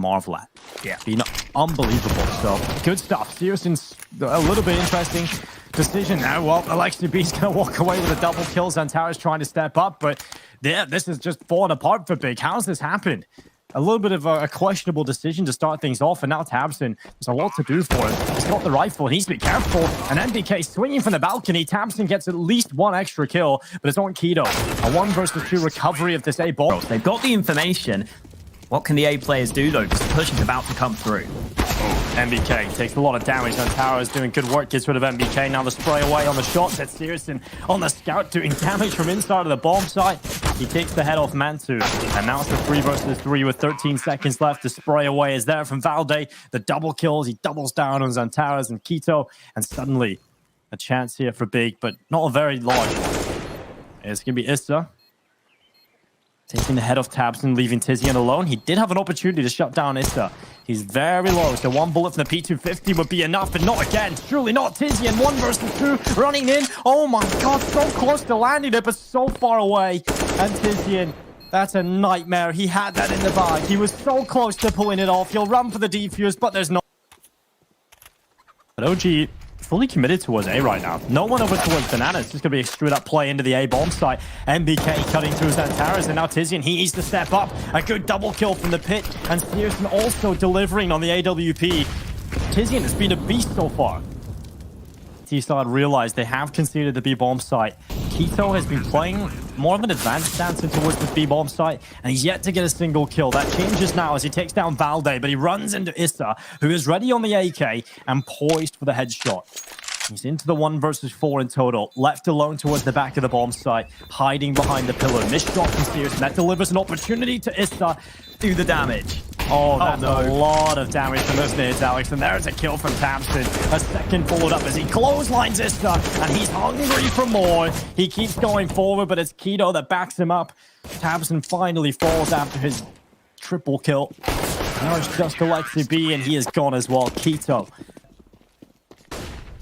marvel at. Yeah, been unbelievable. So good stuff. Searson's a little bit interesting decision now. Well, Alexi B's going to walk away with a double kill. Xantara's trying to step up, but yeah, this is just falling apart for Big. How's this happened? A little bit of a questionable decision to start things off, and now tabseN, there's a lot to do for him. He's got the rifle, he needs to be careful, and MBK swinging from the balcony. tabseN gets at least one extra kill, but it's on Keto. A 1 versus 2 recovery of this A bomb. They've got the information. What can the A players do, though? Because the push is about to come through. MBK takes a lot of damage. Xantara is doing good work, gets rid of MBK. Now the spray away on the shots at Searson on the scout, doing damage from inside of the bomb site. He takes the head off Mantu, and now it's a 3 versus 3 with 13 seconds left. The spray away is there from Valde. The double kills, he doubles down on Xantara's and Keto, and suddenly a chance here for Big, but not a very large one. It's going to be Issa taking the head off tabseN, leaving Tizian alone. He did have an opportunity to shut down Issa. He's very low, so 1 bullet from the P250 would be enough, but not again. Surely not. Tizian, 1 versus 2, running in. Oh my god, so close to landing it, but so far away. And Tizian, that's a nightmare. He had that in the bag. He was so close to pulling it off. He'll run for the defuse, but there's no... But OG fully committed towards A right now. No one over towards Banana. It's just going to be a straight up play into the A bomb site. MBK cutting through Xantara's, and now Tizian, he needs to step up. A good double kill from the pit, and Searson also delivering on the AWP. Tizian has been a beast so far. T-Side realized they have conceded the B bomb site. Keto has been playing more of an advanced stance towards the B bomb site, and he's yet to get a single kill. That changes now as he takes down Valde, but he runs into Issa, who is ready on the AK and poised for the headshot. He's into the 1 versus 4 in total, left alone towards the back of the bomb site, hiding behind the pillar. Missed shot from Searson. That delivers an opportunity to Issa. Do the damage. Oh, that's a lot of damage from those nades, Alex. And there's a kill from tabseN. A second followed up as he clotheslines Issa, and he's hungry for more. He keeps going forward, but it's Keto that backs him up. tabseN finally falls after his triple kill. Now it's just Alexi B, and he is gone as well. Keto.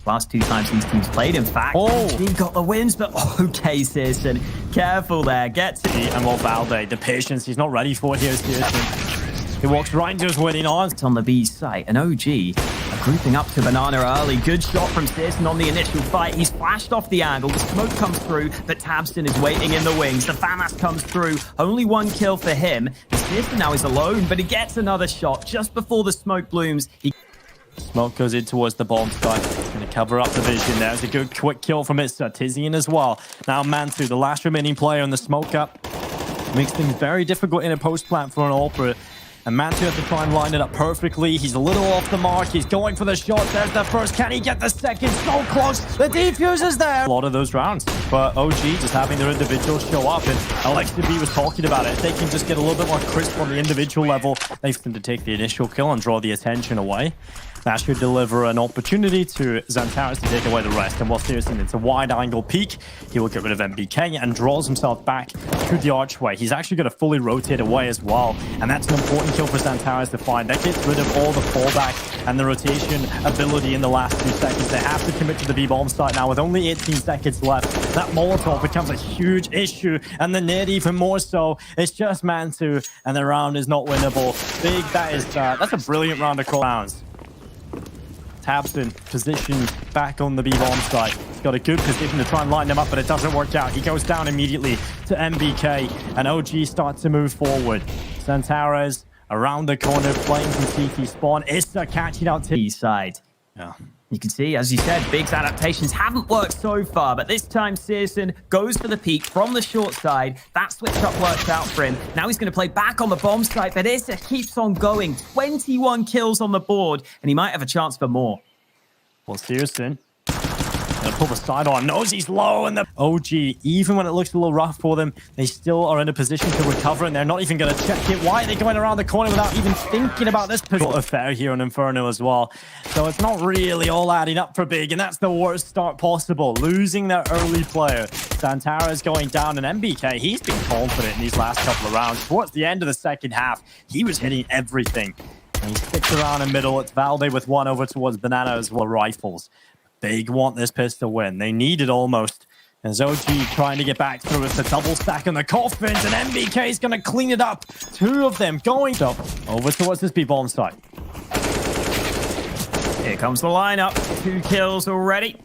Last 2 times these teams played, in fact, he got the wins, but okay, Searson, careful there, get to it. And well, Valde, the patience he's not ready for here, Searson. He walks right into his winning on. It's on the B site, and OG are grouping up to Banana early. Good shot from Searson on the initial fight. He's flashed off the angle. The smoke comes through, but tabseN is waiting in the wings. The FAMAS comes through. Only 1 kill for him. Searson now is alone, but he gets another shot just before the smoke blooms. Smoke goes in towards the bomb site. He's going to cover up the vision. There's a good quick kill from Issa. Tizian as well. Now Mantu, the last remaining player in the smoke up. Makes things very difficult in a post plant for an AWP. And Mantu has to try and line it up perfectly. He's a little off the mark. He's going for the shot. There's the first. Can he get the second? So close. The defuse is there. A lot of those rounds. But OG just having their individuals show up. And Alexi B was talking about it. If they can just get a little bit more crisp on the individual level, they can to take the initial kill and draw the attention away. That should deliver an opportunity to Xantara's to take away the rest. And while Searson, it's a wide-angle peek, he will get rid of MBK and draws himself back to the archway. He's actually going to fully rotate away as well. And that's an important kill for Xantara's to find. That gets rid of all the fallback and the rotation ability in the last 2 seconds. They have to commit to the B-bomb site now with only 18 seconds left. That Molotov becomes a huge issue, and the nade even more so. It's just Mantu, and the round is not winnable. Big, that's a brilliant round of rounds. tabseN positioned back on the B-bomb site. He's got a good position to try and line them up, but it doesn't work out. He goes down immediately to MBK, and OG starts to move forward. Xantara's around the corner, playing from CT spawn. Issa catching out to side. Yeah. You can see, as you said, Big's adaptations haven't worked so far, but this time Searson goes for the peak from the short side. That switch-up worked out for him. Now he's going to play back on the bomb site, but Issa keeps on going. 21 kills on the board, and he might have a chance for more. Well, Searson gonna pull the side on. Knows he's low, and the OG, even when it looks a little rough for them, they still are in a position to recover, and they're not even going to check it. Why are they going around the corner without even thinking about this pivotal affair here on Inferno as well? So it's not really all adding up for Big, and that's the worst start possible. Losing their early player. Xantara's going down, and MBK, he's been confident in these last couple of rounds. Towards the end of the second half, he was hitting everything. And he sticks around in middle. It's Valde with 1 over towards Banana as well. Rifles. Big want this pistol win. They need it almost As OG trying to get back through, it's a double stack on the coffins, and MBK is going to clean it up. Two of them going up over towards this B-bomb site. Here comes the lineup. 2 kills already.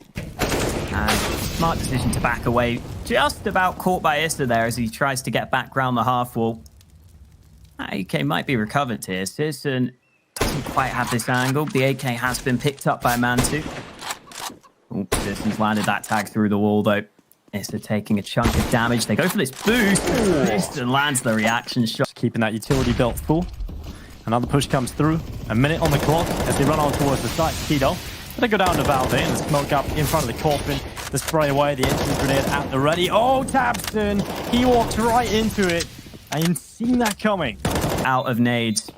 And smart decision to back away. Just about caught by Issa there as he tries to get back round the half wall. AK might be recovered here. Searson doesn't quite have this angle. The AK has been picked up by Mantu. Searson's landed that tag through the wall though. Issa taking a chunk of damage. They go for this boost. Searson lands the reaction shot. Just keeping that utility belt full. Another push comes through. A minute on the clock as they run on towards the site. Kido gonna go down to Valve and the smoke up in front of the coffin. The spray away, the entry grenade at the ready. Oh, Tabston! He walked right into it. I didn't see that coming. Out of nades.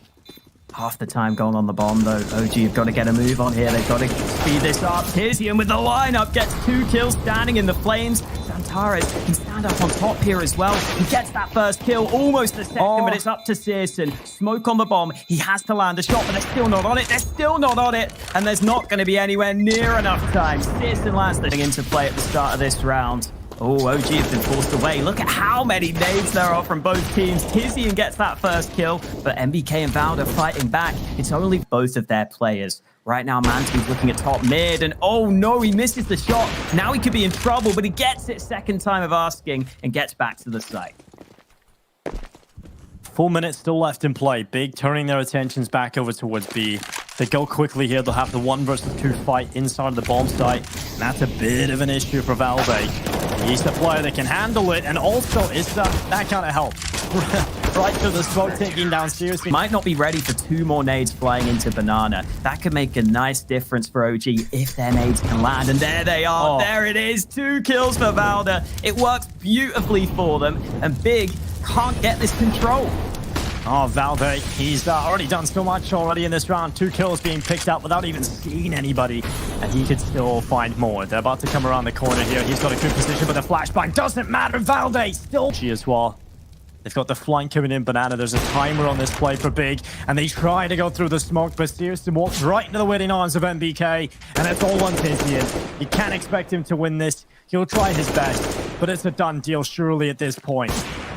Half the time going on the bomb, though. OG have got to get a move on here. They've got to speed this up. Tizian with the lineup gets 2 kills standing in the flames. Zantares can stand up on top here as well. He gets that first kill, almost the second, but it's up to Searson. Smoke on the bomb. He has to land a shot, but they're still not on it. They're still not on it. And there's not going to be anywhere near enough time. Searson lands the thing into play at the start of this round. Oh, OG have been forced away. Look at how many nades there are from both teams. Tizian gets that first kill, but MBK and Valda fighting back. It's only both of their players. Right now, Mantu's looking at top mid, and oh no, he misses the shot. Now he could be in trouble, but he gets it second time of asking and gets back to the site. 4 minutes still left in play. Big turning their attentions back over towards B. They go quickly here. They'll have the 1 versus 2 fight inside of the bomb site. And that's a bit of an issue for Valve. He's the player that can handle it, and also Issa, that kind of helps. Right to the smoke, taking down seriously. Might not be ready for 2 more nades flying into Banana. That could make a nice difference for OG if their nades can land. And there they are. Oh. There it is. 2 kills for Valda. It works beautifully for them. And Big can't get this control. Oh, Valve, he's already done so much already in this round. 2 kills being picked up without even seeing anybody. And he could still find more. They're about to come around the corner here. He's got a good position, but the flashbang doesn't matter. Valve still as well. They've got the flank coming in, Banana. There's a timer on this play for Big, and they try to go through the smoke, but Searson walks right into the waiting arms of MBK, and it's all on Tizian. You can't expect him to win this. He'll try his best, but it's a done deal surely at this point.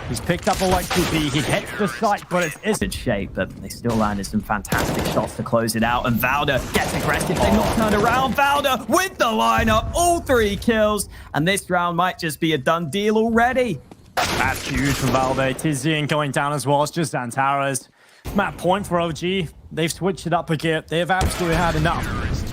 He's picked up a Lexi B. He hits the site, but it's good shape, but they still landed some fantastic shots to close it out, and Valda gets aggressive. They're not turned around. Valda with the lineup, all 3 kills, and this round might just be a done deal already. That's huge from Valve. Tizian going down as well. It's just Zantares. Map point for OG. They've switched it up again. They've absolutely had enough.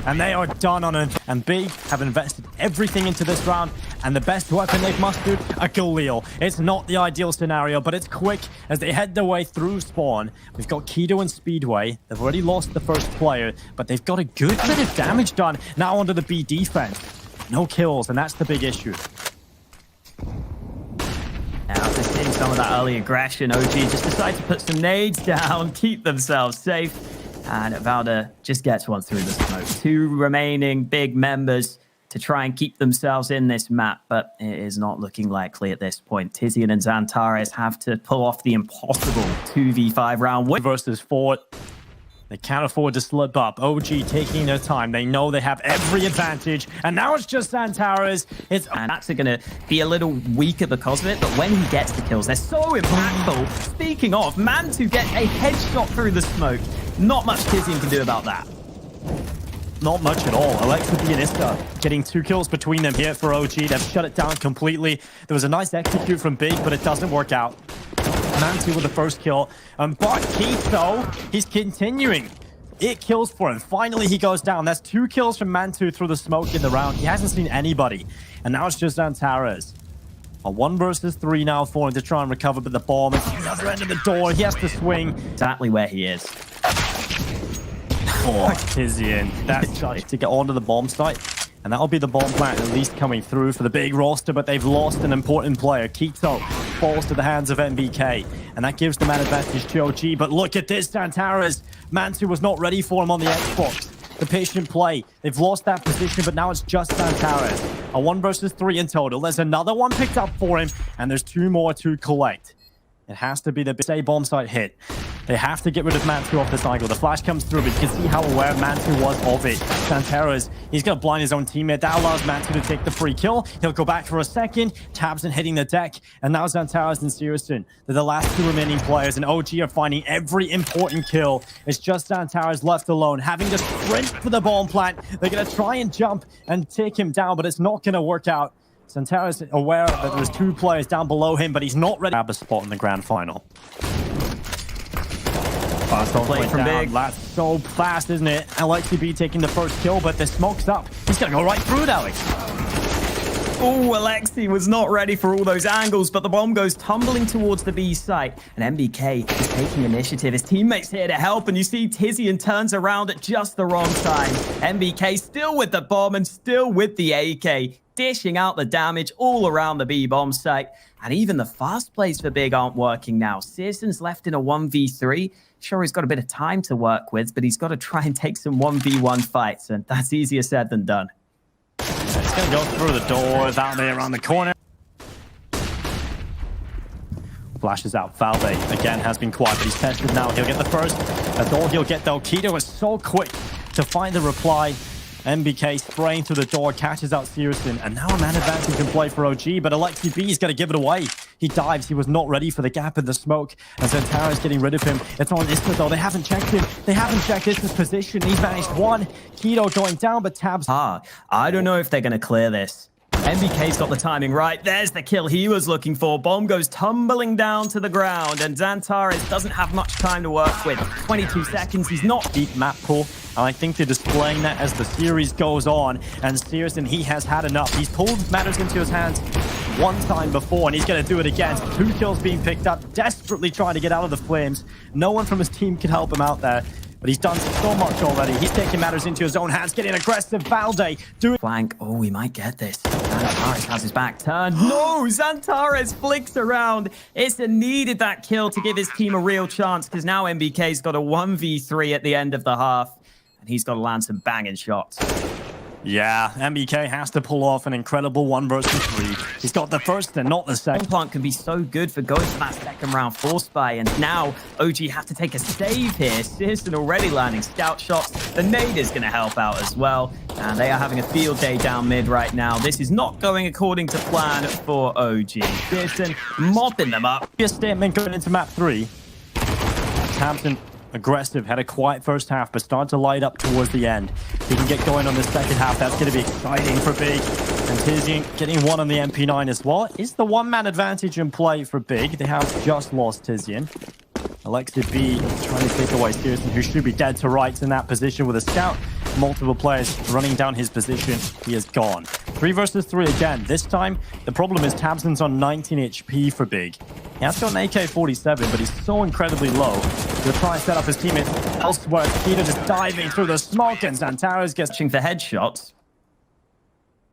And they are done on it. And B have invested everything into this round. And the best weapon they've mustered, a Galil. It's not the ideal scenario, but it's quick as they head their way through spawn. We've got Kido and Speedway. They've already lost the first player, but they've got a good bit of damage done now onto the B defense. No kills, and that's the big issue. After seeing some of that early aggression, OG just decide to put some nades down, keep themselves safe, and Valda just gets one through the smoke. 2 remaining Big members to try and keep themselves in this map, but it is not looking likely at this point. Tizian and Zantares have to pull off the impossible 2v5 round win. Versus 4. They can't afford to slip up. OG taking their time. They know they have every advantage. And now it's just Zantares. And that's going to be a little weaker because of it. But when he gets the kills, they're so impactful. Speaking of, Mantu gets a headshot through the smoke. Not much Tizian can do about that. Not much at all. Alexa B and Issa getting 2 kills between them here for OG. They've shut it down completely. There was a nice execute from Big, but it doesn't work out. Mantu with the first kill. But Keith, though, he's continuing. 8 kills for him. Finally, he goes down. That's 2 kills from Mantu through the smoke in the round. He hasn't seen anybody. And now it's just Zantares. A 1 versus 3 now for him to try and recover, but the bomb is the other end of the door. He has to swing. Exactly where he is. Oh, Tizian. That's to get onto the bomb site. And that'll be the bomb plant at least coming through for the Big roster, but they've lost an important player. Keto falls to the hands of MBK, and that gives them an advantage to OG. But look at this, Zantares. Mantu was not ready for him on the Xbox. The patient play. They've lost that position, but now it's just Zantares. A 1 versus 3 in total. There's another one picked up for him, and there's 2 more to collect. It has to be the big bomb site hit. They have to get rid of Mantu off this angle. The flash comes through, but you can see how aware Mantu was of it. Santaras, he's going to blind his own teammate. That allows Mantu to take the free kill. He'll go back for a second. Tabson hitting the deck. And now Santaras and Sirison, they're the last two remaining players. And OG are finding every important kill. It's just Santaras left alone, having to sprint for the bomb plant. They're going to try and jump and take him down, but it's not going to work out. Santaras aware that there's two players down below him, but he's not ready to grab a spot in the grand final. Fast play from Big. That's so fast, isn't it? LXCB taking the first kill, but the smoke's up. He's going to go right through it, Alex. Oh, Alexi was not ready for all those angles, but the bomb goes tumbling towards the B site. And MBK is taking initiative. His teammate's here to help, and you see Tizian turns around at just the wrong time. MBK still with the bomb and still with the AK, dishing out the damage all around the B bomb site. And even the fast plays for Big aren't working now. Searson's left in a 1v3. Sure, he's got a bit of time to work with, but he's got to try and take some 1v1 fights, and that's easier said than done. He's going to go through the door, Valde around the corner. Flashes out. Valde, again, has been quiet, but he's tested now. He'll get the first. That's all he'll get, though. Keto is so quick to find the reply. MBK spraying through the door, catches out Sirison, and now a man advancing can play for OG, but Alexi B is going to give it away. He dives. He was not ready for the gap in the smoke, and Zantara is getting rid of him. It's on Isma, though. They haven't checked him. They haven't checked Isma's position. He's managed one. Keto going down, but Tabs... I don't know if they're going to clear this. MBK's got the timing right. There's the kill he was looking for. Bomb goes tumbling down to the ground, and Zantares doesn't have much time to work with. 22 seconds. He's not deep map pull. And I think they're displaying that as the series goes on. And Searson, he has had enough. He's pulled matters into his hands one time before, and he's going to do it again. 2 kills being picked up, desperately trying to get out of the flames. No one from his team can help him out there. But he's done so much already. He's taking matters into his own hands, getting aggressive. Valde doing... Flank. Oh, we might get this. Zantares has his back turned. No! Zantares flicks around. Issa needed that kill to give his team a real chance, because now MBK's got a 1v3 at the end of the half. And he's got to land some banging shots. Yeah, MBK has to pull off an incredible 1 versus 3. He's got the first and not the second. Plant can be so good for going for that second round force buy, and now OG have to take a save here. Searson already landing scout shots. The nade is going to help out as well, and they are having a field day down mid right now. This is not going according to plan for OG. Searson mopping them up. A statement going into map 3. Hampton aggressive, had a quiet first half, but started to light up towards the end. He can get going on the second half. That's going to be exciting for Big. And Tizian getting one on the MP9 as well. Is the one-man advantage in play for Big? They have just lost Tizian. Alexi B trying to take away Searson, who should be dead to rights in that position with a scout. Multiple players running down his position. He is gone. 3 versus 3 again. This time, the problem is Tabson's on 19 HP for Big. He has got an AK-47, but he's so incredibly low. He'll try and set up his teammates elsewhere. Keto just diving through the smoke, and Zantares gets for headshots.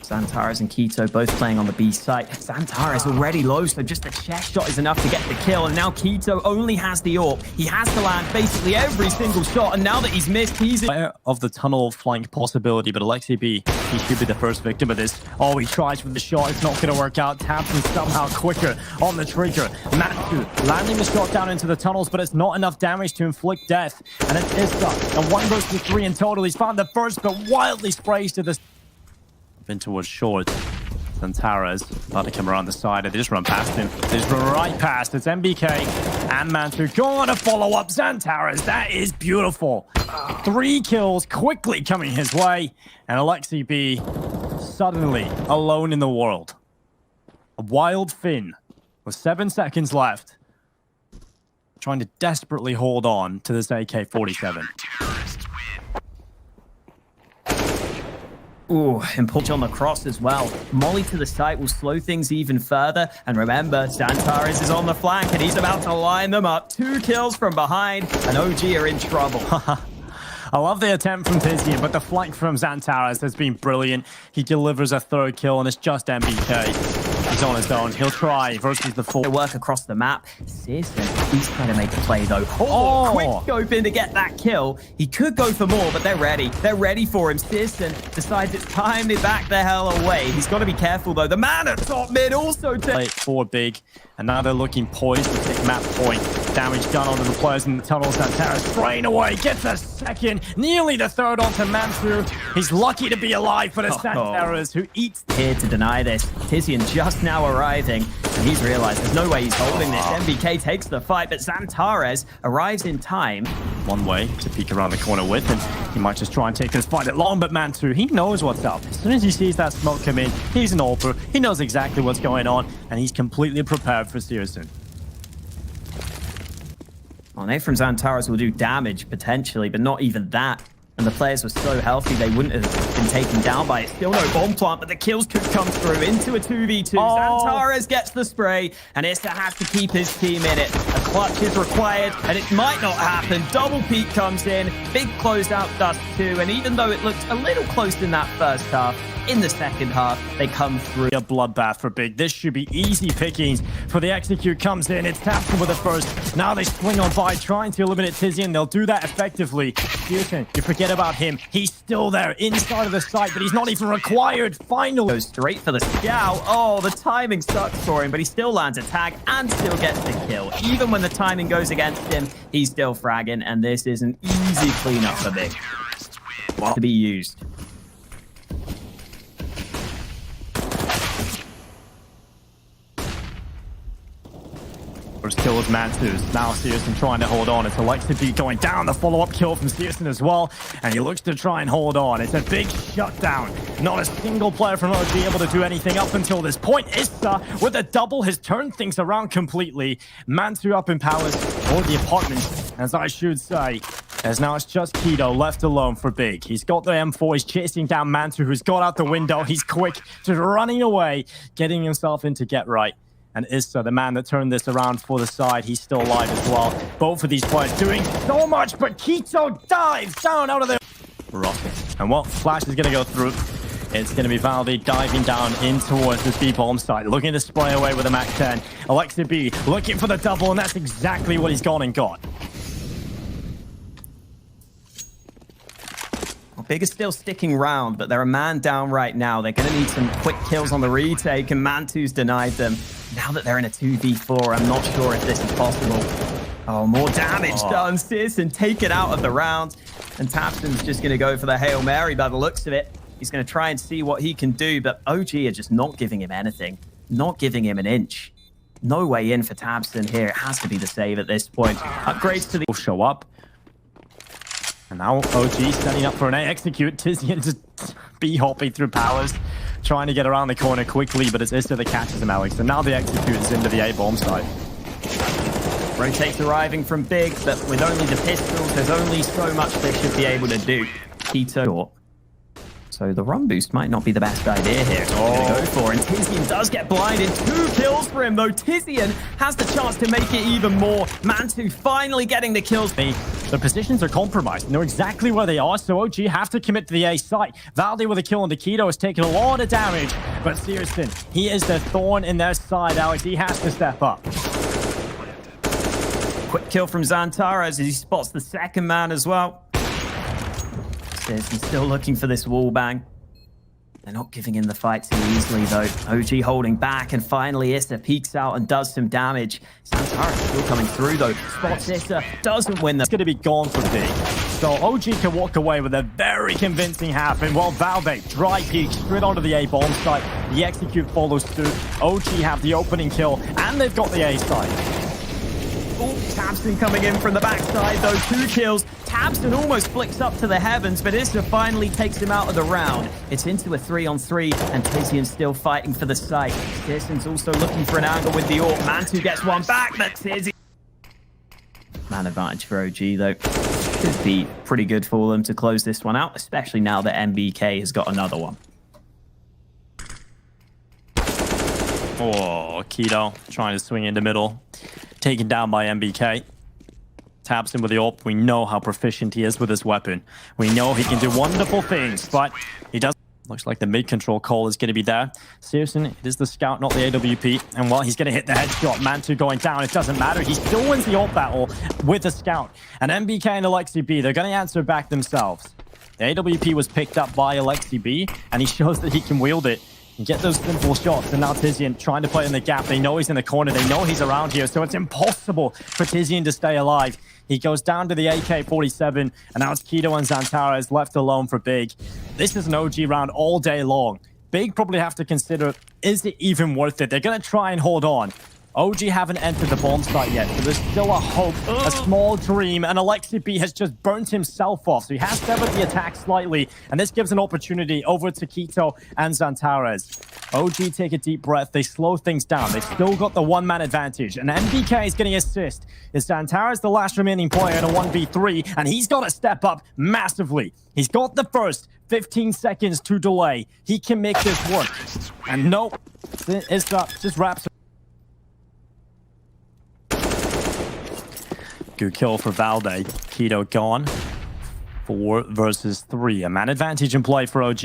Zantares and Keto both playing on the B site. Zantares already low, so just a chest shot is enough to get the kill. And now Keto only has the AWP. He has to land basically every single shot. And now that he's missed, he's in of the tunnel flank possibility. But Alexi B, he should be the first victim of this. Oh, he tries with the shot. It's not going to work out. Tabson somehow quicker on the trigger. Matthew landing the shot down into the tunnels, but it's not enough damage to inflict death. And it's Issa. And 1 versus 3 in total. He's found the first, but wildly sprays to the... in towards short. Zantares about to come around the side. They just run past him. They just run right past. It's MBK and Mantu going to follow up Zantares. That is beautiful. 3 kills quickly coming his way. And Alexi B suddenly alone in the world. A wild Finn with 7 seconds left. Trying to desperately hold on to this AK-47. Ooh, and punch on the cross as well. Molly to the site will slow things even further. And remember, Zantares is on the flank, and he's about to line them up. 2 kills from behind, and OG are in trouble. I love the attempt from Tizian, but the flank from Zantares has been brilliant. He delivers a 3rd kill, and it's just MBK. He's on his own. He'll try versus the 4. They work across the map. Searson, he's trying to make a play, though. Oh, quick scope in to get that kill. He could go for more, but they're ready. They're ready for him. Searson decides it's time to back the hell away. He's got to be careful, though. The man at top mid also... Play it forward Big, and now they're looking poised to take map point. damage done onto the players in the tunnels. Xantara spraying away, gets a second, nearly the third onto Mansu. He's lucky to be alive, but it's Xantara's who eats. Here to deny this. Tizian just now arriving, and he's realized there's no way he's holding this. MBK takes the fight, but Xantares arrives in time. One way to peek around the corner with, and he might just try and take this fight long, but Mansu, he knows what's up. As soon as he sees that smoke come in, he's an AWPer, he knows exactly what's going on, and he's completely prepared for Searson. Well, Nate from Xantares will do damage, potentially, but not even that. And the players were so healthy, they wouldn't have been taken down by it. Still no bomb plant, but the kills could come through into a 2v2. Xantares gets the spray, and Issa has to keep his team in it. A clutch is required, and it might not happen. Double peak comes in, big closeout does too, and even though it looked a little close in that first half, in the second half, they come through. A bloodbath for Big. This should be easy pickings for the execute comes in. It's Tapson with the first. Now they swing on by, trying to eliminate Tizian. They'll do that effectively. Searson, you forget about him. He's still there inside of the site, but he's not even required. Finally. Goes straight for the scout. Oh, the timing sucks for him, but he still lands a tag and still gets the kill. Even when the timing goes against him, he's still fragging, and this is an easy cleanup for Big. To be used. First kill was Mansu's. Now Searson trying to hold on. It's Alexi going down. The follow-up kill from Searson as well. And he looks to try and hold on. It's a big shutdown. Not a single player from OG able to do anything up until this point. Issa, with a double, has turned things around completely. Mansu up in powers, or the apartment, as I should say. As now it's just Kido left alone for Big. He's got the M4. He's chasing down Mansu, who's got out the window. He's quick, just running away, getting himself into get right. And Issa, the man that turned this around for the side, he's still alive as well. Both of these players doing so much, but Kito dives down out of the rocket. And what? Flash is going to go through. It's going to be Valde diving down in towards this B-bomb site, looking to spray away with a MAC-10. Alexi B looking for the double, and that's exactly what he's gone and got. Big is still sticking round, but they're a man down right now. They're going to need some quick kills on the retake, and Mantu's denied them. Now that they're in a 2v4, I'm not sure if this is possible. Oh, more damage done. Searson take it out of the round, and Tapson's just going to go for the Hail Mary by the looks of it. He's going to try and see what he can do, but OG are just not giving him anything. Not giving him an inch. No way in for Tapson here. It has to be the save at this point. Upgrades to the... Will show up. And now OG setting up for an execute. Tizian just B-hopping through powers, trying to get around the corner quickly, but it's Issa that catches him, Alex. And now the execute is into the A-bomb side. Rotates arriving from Big, but with only the pistols, there's only so much they should be able to do. Keto. So the run boost might not be the best idea here. It's what we're going to go for. And Tizian does get blinded. 2 kills for him, though. Tizian has the chance to make it even more. Mantu finally getting the kills. The positions are compromised. They know exactly where they are, so OG have to commit to the A site. Valde with a kill on Keto has taken a lot of damage. But Searson, he is the thorn in their side, Alex. He has to step up. Quick kill from Xantares as he spots the second man as well. Searson still looking for this wall bang. They're not giving him the fight too easily, though. OG holding back, and finally Issa peeks out and does some damage. Xantares still coming through, though. Spots Issa, doesn't win. It's going to be gone for Big. So OG can walk away with a very convincing half, and while Valde dry peek straight onto the A-bomb site, the execute follows through. OG have the opening kill, and they've got the A site. Oh, Tapson coming in from the backside, though. 2 kills. Tapson almost flicks up to the heavens, but Issa finally takes him out of the round. It's into a 3-on-3, and Tizian's still fighting for the site. Searson's also looking for an angle with the AWP. Mantu gets one back, but Tizian... Man advantage for OG, though. Could be pretty good for them to close this one out, especially now that MBK has got another one. Oh, Keto trying to swing into middle. Taken down by MBK. Tapson with the AWP. We know how proficient he is with his weapon. We know he can do wonderful things, but he does. Looks like the mid-control call is going to be there. Searson, it is the scout, not the AWP. And while he's going to hit the headshot, Mantu going down, it doesn't matter. He still wins the AWP battle with the scout. And MBK and Alexi B, they're going to answer back themselves. The AWP was picked up by Alexi B, and he shows that he can wield it. get those simple shots. And now Tizian trying to play in the gap. They know he's in the corner. They know he's around here. So it's impossible for Tizian to stay alive. He goes down to the AK-47. And now it's Kido and Xantares left alone for Big. This is an OG round all day long. Big probably have to consider, is it even worth it? They're going to try and hold on. OG haven't entered the bomb site yet, so there's still a hope, a small dream, and Alexi B has just burnt himself off, so he has severed the attack slightly, and this gives an opportunity over to Quito and Xantares. OG take a deep breath, they slow things down, they've still got the one-man advantage, and MBK is getting assist. Is Xantares the last remaining player in a 1v3, and he's got to step up massively. He's got the first 15 seconds to delay. He can make this work. And nope, it's just wraps. Good kill for Valde. Kido gone. 4 versus 3. A man advantage in play for OG.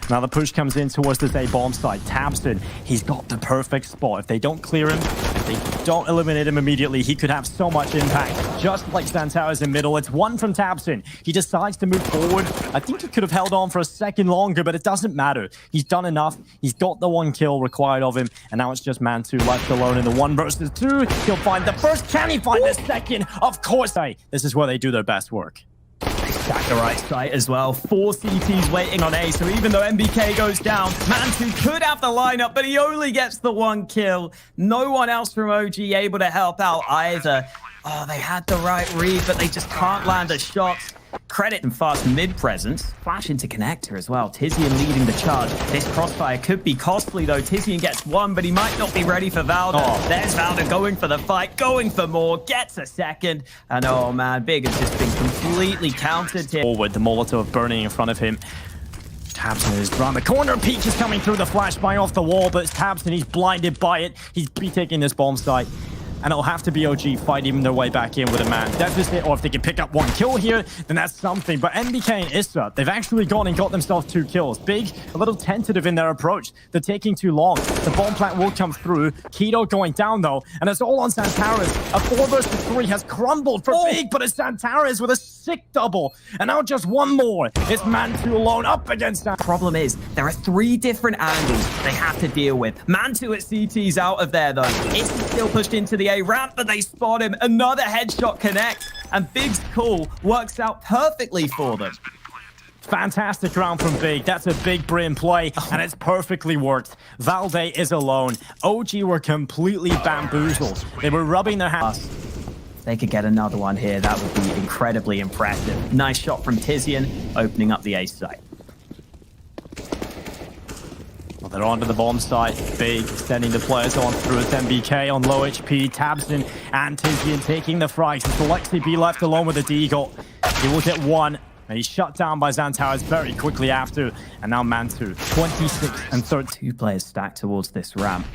Now the push comes in towards this A bomb site. Tabston, he's got the perfect spot. If they don't clear him, if they don't eliminate him immediately, he could have so much impact. Just like Xantares in middle. It's one from Tabston. He decides to move forward. I think he could have held on for a second longer, but it doesn't matter. He's done enough. He's got the 1 kill required of him. And now it's just Man2 left alone in the 1 versus 2. He'll find the first. Can he find the second? Of course. This is where they do their best work. Back the right side as well. 4 CTs waiting on A, so even though MBK goes down, Man2 could have the lineup, but he only gets the 1 kill. No one else from OG able to help out either. Oh, they had the right read, but they just can't land a shot. Credit and fast mid presence. Flash into connector as well. Tizian leading the charge. This crossfire could be costly though. Tizian gets 1, but he might not be ready for Valde. Oh. There's Valde going for the fight, going for more, gets a second. And oh man, Big has just been completely countered here. Forward, the Molotov burning in front of him. Tabson is around the corner. Peach is coming through the flashbang off the wall, but it's Tabson. He's blinded by it. He's taking this bomb site. And it'll have to be OG fighting their way back in with a man deficit, or if they can pick up 1 kill here, then that's something. But MBK and Issa, they've actually gone and got themselves 2 kills. Big, a little tentative in their approach. They're taking too long. The bomb plant will come through. Kido going down, though, and it's all on Xantares. A 4 versus 3 has crumbled for Big, but it's Xantares with a sick double. And now just 1 more. It's Man2 alone up against that. Problem is, there are 3 different angles they have to deal with. Man2 at CT's out of there, though. It's still pushed into the A ramp, but they spot him. Another headshot connects, and Big's call works out perfectly for them. Fantastic round from Big. That's a big brain play, and it's perfectly worked. Valde is alone. OG were completely bamboozled. They were rubbing their hands. They could get another one here. That would be incredibly impressive. Nice shot from Tizian, opening up the A site. Well, they're onto the bomb site. Big sending the players on through with MBK on low HP. Tabson and Tizian taking the frags. It's Alexi B left alone with the Deagle. He will get 1. And he's shut down by Xantares very quickly after. And now Man2, 26 and 32 players stacked towards this ramp.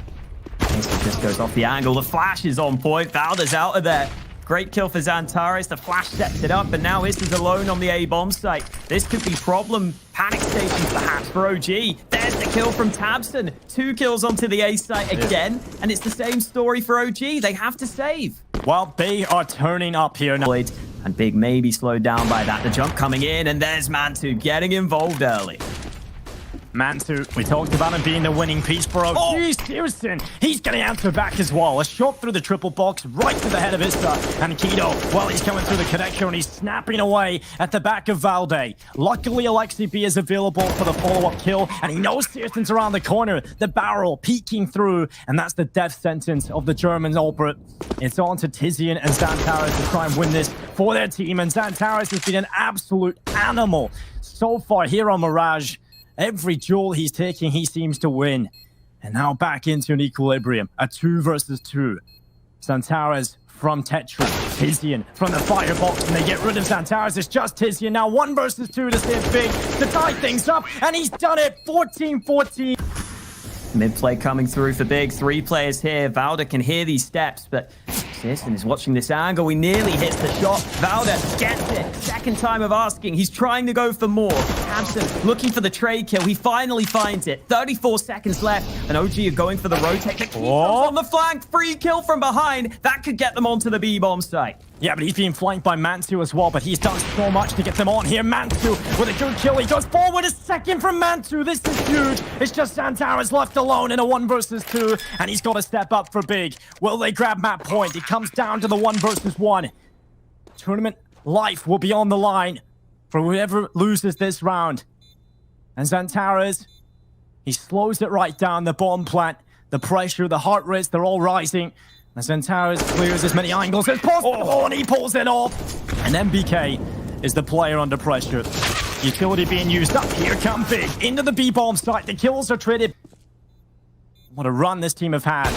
It just goes off the angle. The flash is on point. Valde's out of there. Great kill for Xantares. The flash sets it up, and now Issa's alone on the A bomb site. This could be problem. Panic stations perhaps for OG. There's the kill from Tabson. 2 kills onto the A site again, and it's the same story for OG. They have to save. Well, they are turning up here now. And Big may be slowed down by that. The jump coming in, and there's Man2 getting involved early. Man2, we talked about him being the winning piece for OG. Searson, he's getting answer back as well. A shot through the triple box, right to the head of Issa. And Kido, well, he's coming through the connector and he's snapping away at the back of Valde. Luckily, Alexi B is available for the follow-up kill, and he knows Searson's around the corner. The barrel peeking through, and that's the death sentence of the German Albert. It's on to Tizian and Xantares to try and win this for their team, and Xantares has been an absolute animal so far here on Mirage. Every duel he's taking, he seems to win. And now back into an equilibrium. A 2 versus 2. Xantares from Tetra. Tizian from the firebox, and they get rid of Xantares. It's just Tizian now. 1 versus 2 to save Big, to tie things up, and he's done it. 14-14. Mid-play coming through for Big. 3 players here. Valde can hear these steps, but Searson is watching this angle. He nearly hits the shot. Valde gets it. Second time of asking. He's trying to go for more. Tabson looking for the trade kill. He finally finds it. 34 seconds left, and OG are going for the rotate. The key comes on the flank. Free kill from behind. That could get them onto the B-bomb site. Yeah, but he's being flanked by Mantu as well, but he's done so much to get them on here. Mantu with a good kill. He goes forward a second from Mantu. This is huge. It's just Santara's left alone in a 1 versus 2, and he's got to step up for big. Will they grab map point? It comes down to the 1 versus 1. Tournament life will be on the line for whoever loses this round. And Santara's, he slows it right down, the bomb plant, the pressure, the heart rates, they're all rising. And Santara's clears as many angles as possible, and he pulls it off. And MBK is the player under pressure. Utility being used up. Here come Big into the B-bomb site. The kills are traded. What a run this team have had.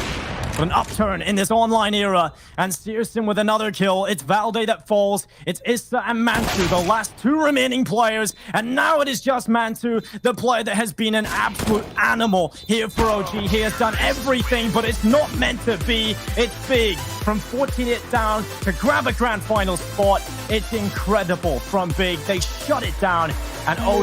But an upturn in this online era. And Searson with another kill. It's Valde that falls. It's Issa and Mantu, the last 2 remaining players. And now it is just Mantu, the player that has been an absolute animal here for OG. He has done everything, but it's not meant to be. It's Big from 14 down to grab a grand final spot. It's incredible from Big. They shut it down. And OG